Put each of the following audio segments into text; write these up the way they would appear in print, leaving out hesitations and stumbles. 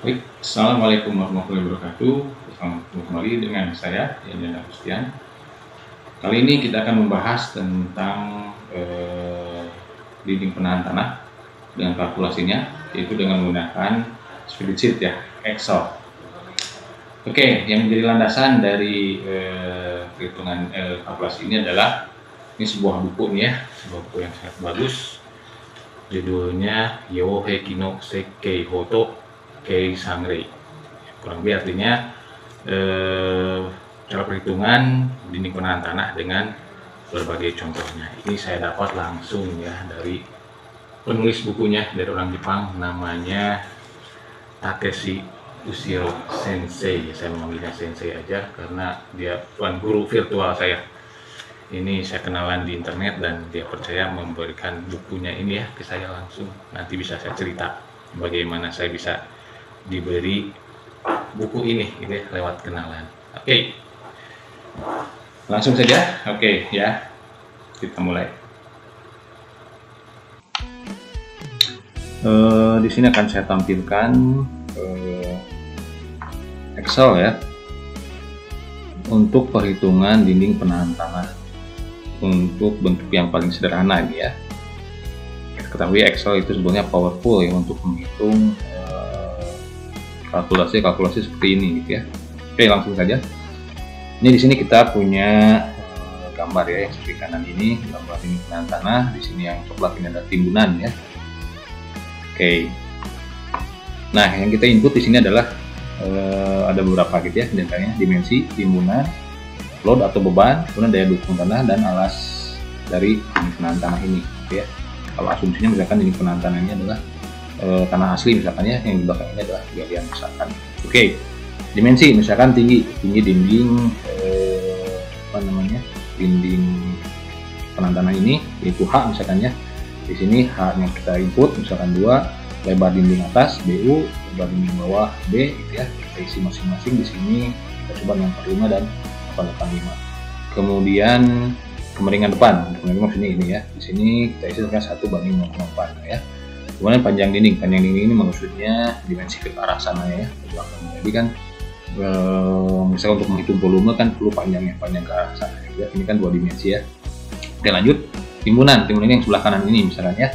Baik, Assalamualaikum warahmatullahi wabarakatuh. Selamat bertemu kembali dengan saya, Yandan Agustian. Kali ini kita akan membahas tentang dinding penahan tanah dengan kalkulasinya, yaitu dengan menggunakan spreadsheet ya, Excel. Oke, yang menjadi landasan dari perhitungan kalkulasi ini adalah sebuah buku nih ya, sebuah buku yang sangat bagus. Judulnya Yohei Kino Sekkei Hoto Kei Sangre. Kurang lebih artinya cara perhitungan dinding penahan tanah dengan berbagai contohnya. Ini saya dapat langsung ya dari penulis bukunya, dari orang Jepang, namanya Takeshi Ushiro Sensei. Saya memanggilnya Sensei aja karena dia tuan guru virtual saya. Ini saya kenalan di internet dan dia percaya memberikan bukunya ini ya ke saya langsung. Nanti bisa saya cerita bagaimana saya bisa diberi buku ini gitu ya, lewat kenalan. Oke. Langsung saja. Oke ya. Kita mulai. Di sini akan saya tampilkan Excel ya untuk perhitungan dinding penahan tanah untuk bentuk yang paling sederhana ini ya. Kita ketahui Excel itu sebenarnya powerful ya untuk menghitung kalkulasi seperti ini gitu ya. Oke, langsung saja. Ini di sini kita punya gambar ya, yang sebelah kanan ini gambar dinding penahan tanah, di sini yang coklat ini ada timbunan ya. Oke. Nah, yang kita input di sini adalah ada beberapa gitu ya, datanya dimensi, timbunan, load atau beban, kemudian daya dukung tanah dan alas dari dinding penahan tanah ini gitu ya. Kalau asumsinya misalkan dinding penahan tanah ini adalah tanah asli misalkan ya, yang di belakang ini adalah galian misalkan. Oke. Dimensi misalkan tinggi dinding dinding penahan tanah ini yaitu H misalkan ya. Di sini H yang kita input misalkan 2, lebar dinding atas BU, lebar dinding bawah B gitu ya. Kita isi masing-masing. Di sini kita coba 645 dan 885. Kemudian kemiringan depan, maksudnya ini ya. Di sini kita isi 1:0,4 ya. Kemudian panjang dinding ini maksudnya dimensi ke arah sana ya, ke belakang. Jadi kan misalnya untuk menghitung volume kan perlu panjang ke arah sana ya. Ini kan 2 dimensi ya. Oke, lanjut. Timbunan yang sebelah kanan ini misalkan ya.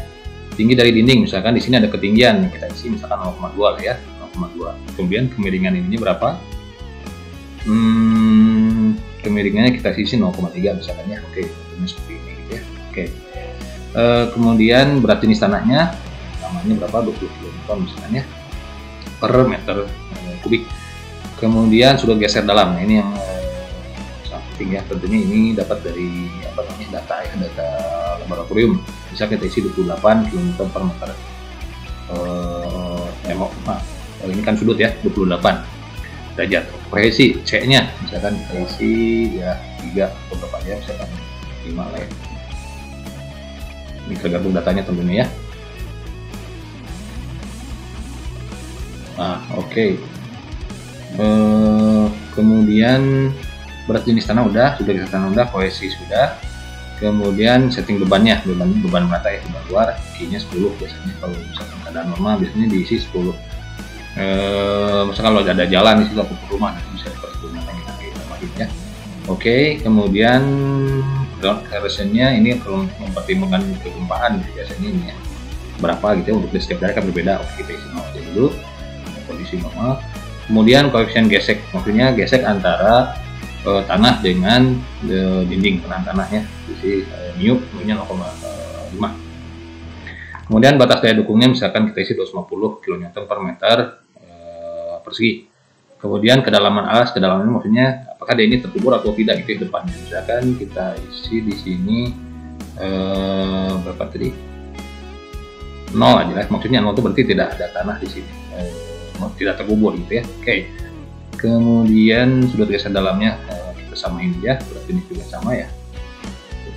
Tinggi dari dinding misalkan di sini ada ketinggian yang kita isi misalkan 0,2 lah ya, 0,2. Kemudian kemiringan ininya berapa? Kemiringannya kita isi 0,3 misalkan ya. Oke, ini seperti ini gitu ya. Oke. Kemudian berat jenis tanahnya namanya berapa? 20 kg misalkan ya per meter kubik. Kemudian sudah geser dalam. Nah, ini yang penting ya, tentunya ini dapat dari data laboratorium. Bisa kita isi 28 km per meter. Ini kan sudut ya, 28 derajat. Kohesi C-nya misalkan kita isi ya 3 atau berapa ya, misalkan 5 lah ya. Ini tergantung datanya tentunya ya. Nah, oke. Kemudian berat jenis tanah udah, kohesi sudah. Kemudian setting beban merata ya, beban luar, Q-nya 10 biasanya. Kalau misalkan keadaan normal biasanya diisi 10. Misalkan kalau ada jalan di situ atau rumah nanti bisa dipergunakan ya. Oke, kemudian ground erosion-nya ini kalau mempertimbangkan kegempaan biasanya ini ya. Berapa gitu ya, untuk di setiap daerah kan berbeda. Oke, kita isi 0 aja dulu. Kondisi normal. Kemudian koefisien gesek, maksudnya gesek antara tanah dengan dinding penahan tanahnya, isi mu-nya 0,5. Kemudian batas daya dukungnya misalkan kita isi 250 kN per meter persegi. Kemudian kedalaman alas, kedalamannya maksudnya apakah dia ini terkubur atau tidak gitu di depannya. Misalkan kita isi di sini berapa tadi? 0 aja lah, maksudnya 0 itu berarti tidak ada tanah di sini. Tidak terkubur gitu ya. Oke. Kemudian sudah geser dalamnya kita samain ya, berarti ini juga sama ya.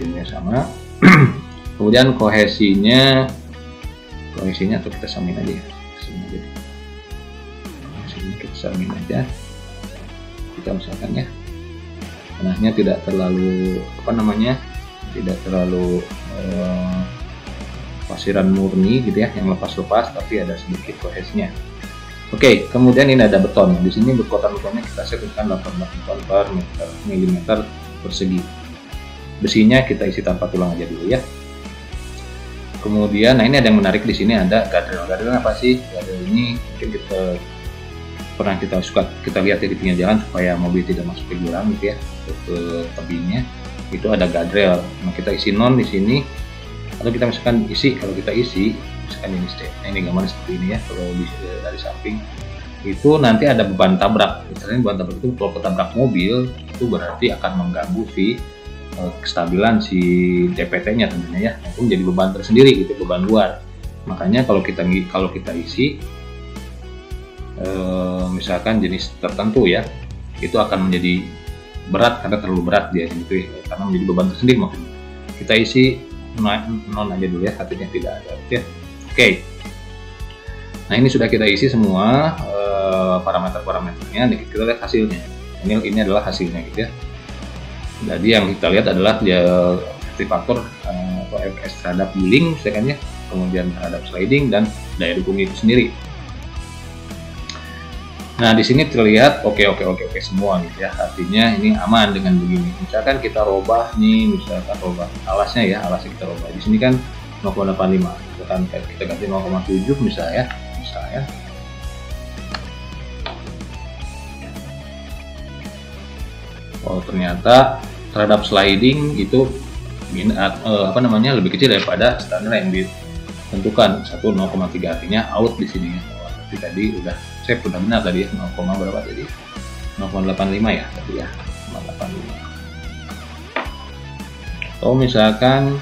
Ini sama. Kemudian kohesinya atau kita samain aja ya. Kita samain aja. Kita misalkan ya. Tanahnya tidak terlalu tidak terlalu pasiran murni gitu ya, yang lepas-lepas, tapi ada sedikit kohesinya. Oke, kemudian ini ada beton. Di sini betonnya kita setkan 18 beton per milimeter persegi. Besinya kita isi tanpa tulang aja dulu ya. Kemudian, nah ini ada yang menarik di sini, ada guardrail. Guardrail apa sih? Guardrail ini mungkin kita lihat di pinggir jalan supaya mobil tidak masuk ke jurang gitu ya, ke tebingnya. Itu ada guardrail. Nah kita isi non di sini, atau kita misalkan isi, kalau kita isi misalkan ini nah ini gambar seperti ini ya. Kalau dari samping itu nanti ada beban tabrak. Misalnya beban tabrak itu kalau ketabrak mobil itu berarti akan mengganggu kestabilan si DPT-nya tentunya ya, itu menjadi beban tersendiri gitu, beban luar. Makanya kalau kita isi misalkan jenis tertentu ya, itu akan menjadi berat karena terlalu berat dia gitu ya, karena menjadi beban tersendiri maksudnya. Kita isi non aja dulu ya, artinya tidak ada gitu ya. Oke. Nah ini sudah kita isi semua parameter-parameternya, dan kita lihat hasilnya. Ini adalah hasilnya gitu ya. Jadi yang kita lihat adalah dia faktor FS terhadap guling misalkan ya, kemudian terhadap sliding dan daya dukung itu sendiri. Nah di sini terlihat oke semua gitu ya, artinya ini aman dengan begini. Misalkan kita robah nih, misalkan robah alasnya ya, alasnya kita robah. Di sini kan 0,85, misalkan kita ganti 0,7 misalnya. Oh ternyata terhadap sliding itu lebih kecil daripada standar yang ditentukan 1,03, artinya out di sini. Tapi tadi udah saya udah benar tadi ya, 0, berapa tadi? 0,85 ya tadi ya, 0,85. Atau misalkan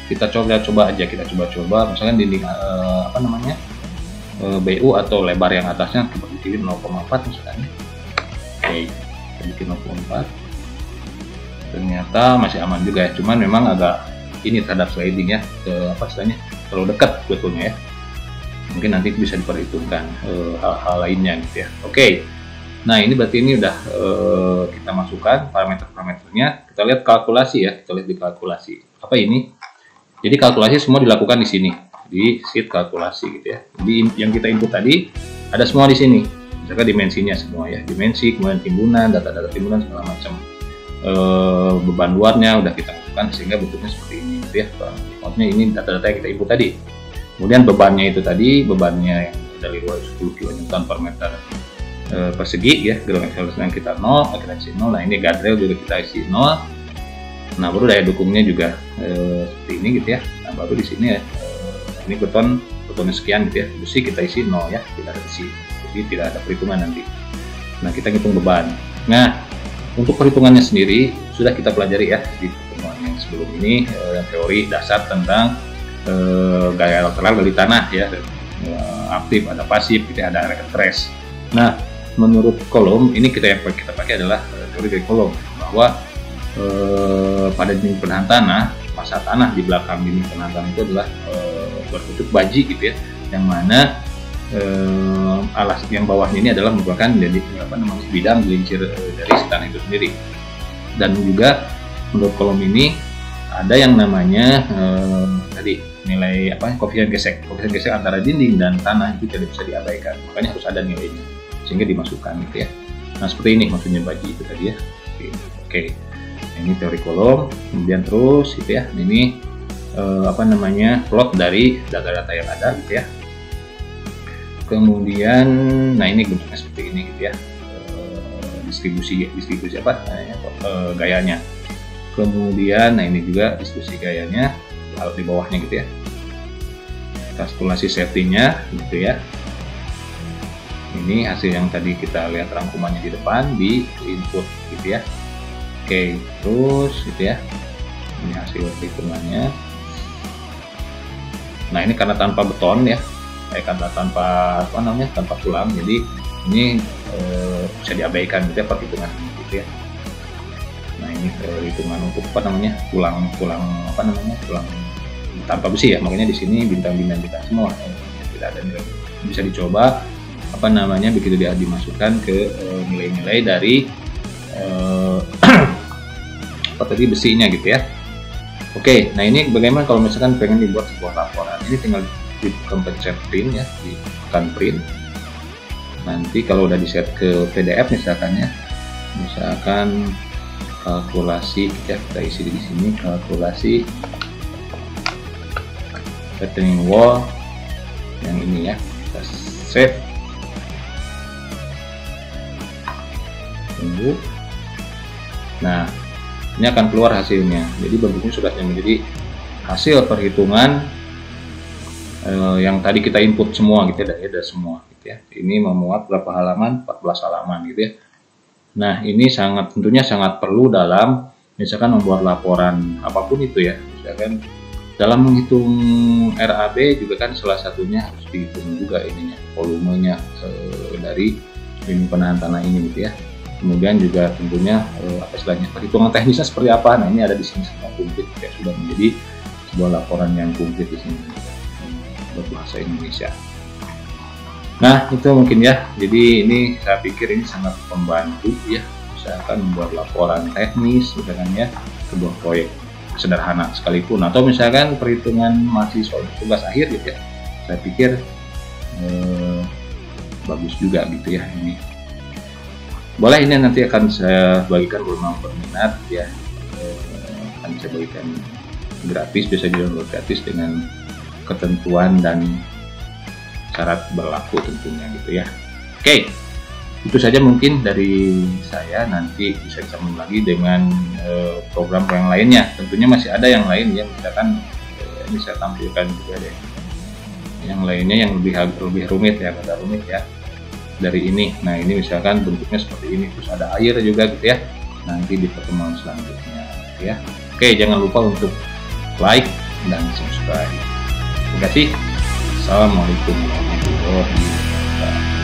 kita coba aja, misalkan dinding BU atau lebar yang atasnya kita bikin 0,4 misalkan. Oke, kita bikin 0,4. Ternyata masih aman juga ya, cuman memang agak ini terhadap sliding ya, terlalu dekat betulnya ya. Mungkin nanti bisa diperhitungkan hal-hal lainnya gitu ya. Oke. Nah ini berarti ini udah kita masukkan parameter-parameternya. Kita lihat kalkulasi ya, kita lihat di kalkulasi. Apa ini? Jadi kalkulasi semua dilakukan di sini, di sheet kalkulasi gitu ya. Jadi yang kita input tadi ada semua di sini. Misalkan dimensinya semua ya, dimensi, kemudian timbunan, data-data timbunan segala macam. Beban luarnya udah kita masukkan sehingga bentuknya seperti ini gitu ya. Maksudnya ini data-data yang kita input tadi. Kemudian bebannya itu tadi, bebannya yang dari luar 10 kN per meter persegi ya, ground acceleration yang kita 0, akselerasi 0. Nah ini guardrail juga kita isi 0. Nah baru daya dukungnya juga seperti ini gitu ya. Nah baru di sini ya, ini betonnya sekian gitu ya, besi kita isi 0 ya, tidak ada isi, jadi tidak ada perhitungan nanti. Nah kita hitung beban. Nah untuk perhitungannya sendiri sudah kita pelajari ya di pertemuan yang sebelum ini, teori dasar tentang gaya lateral dari tanah ya, aktif, ada pasif, kita ada rest. Nah menurut Coulomb ini kita pakai adalah teori dari Coulomb, bahwa pada dinding penahan tanah, massa tanah di belakang dinding penahan tanah itu adalah berbentuk baji gitu ya, yang mana alas yang bawahnya ini adalah merupakan bidang gelincir dari si tanah itu sendiri. Dan juga menurut Coulomb ini ada yang namanya tadi nilai koefisien gesek antara dinding dan tanah itu tidak bisa diabaikan, makanya harus ada nilainya sehingga dimasukkan gitu ya. Nah seperti ini maksudnya baji itu tadi ya. Oke. Ini teori Coulomb. Kemudian terus gitu ya, ini plot dari data-data yang ada gitu ya. Kemudian nah ini bentuknya seperti ini gitu ya, distribusi gayanya. Kemudian nah ini juga distribusi gayanya kalau di bawahnya gitu ya, kalkulasi safety-nya gitu ya. Ini hasil yang tadi kita lihat rangkumannya di depan di input gitu ya. Oke, terus gitu ya, ini hasil perhitungannya. Nah ini karena tanpa beton ya, karena tanpa tanpa tulang, jadi ini bisa diabaikan gitu ya perhitungan gitu ya. Nah ini perhitungan untuk tulang tanpa besi ya, makanya di sini bintang-bintang kita semua tidak ada nilai. Bisa dicoba begitu dia dimasukkan ke nilai-nilai dari tadi besinya gitu ya. Oke, nah ini bagaimana kalau misalkan pengen dibuat sebuah laporan, ini tinggal ditekan pencet print ya, ditekan print. Nanti kalau udah di set ke PDF misalkan ya, misalkan kalkulasi, kita isi di sini kalkulasi retaining wall yang ini ya, kita save, tunggu. Nah, ini akan keluar hasilnya. Jadi bentuknya sudah menjadi hasil perhitungan yang tadi kita input semua gitu ya, ada semua gitu ya. Ini memuat berapa halaman? 14 halaman gitu ya. Nah, ini tentunya sangat perlu dalam misalkan membuat laporan apapun itu ya. Misalkan dalam menghitung RAB juga kan salah satunya harus dihitung juga ininya, volumenya dari ini penahan tanah ini gitu ya. Kemudian juga tentunya apa istilahnya, perhitungan teknisnya seperti apa. Nah, ini ada di sini semua komplit ya, sudah menjadi sebuah laporan yang komplit di sini berbahasa Indonesia. Nah, itu mungkin ya. Jadi ini saya pikir ini sangat membantu ya, misalkan membuat laporan teknis misalkan ya, sebuah proyek sederhana sekalipun, atau misalkan perhitungan mahasiswa tugas akhir gitu ya. Saya pikir bagus juga gitu ya ini. Boleh, ini nanti akan saya bagikan kalau memang berminat ya, akan saya bagikan gratis, bisa di-download gratis dengan ketentuan dan syarat berlaku tentunya gitu ya. Oke, itu saja mungkin dari saya. Nanti bisa disambung lagi dengan program yang lainnya. Tentunya masih ada yang lain ya, misalkan ini saya tampilkan juga deh yang lainnya yang lebih rumit ya, agak rumit ya dari ini. Nah, ini misalkan bentuknya seperti ini, terus ada air juga gitu ya, nanti di pertemuan selanjutnya gitu ya. Oke, jangan lupa untuk like dan subscribe. Terima kasih. Assalamualaikum warahmatullahi wabarakatuh.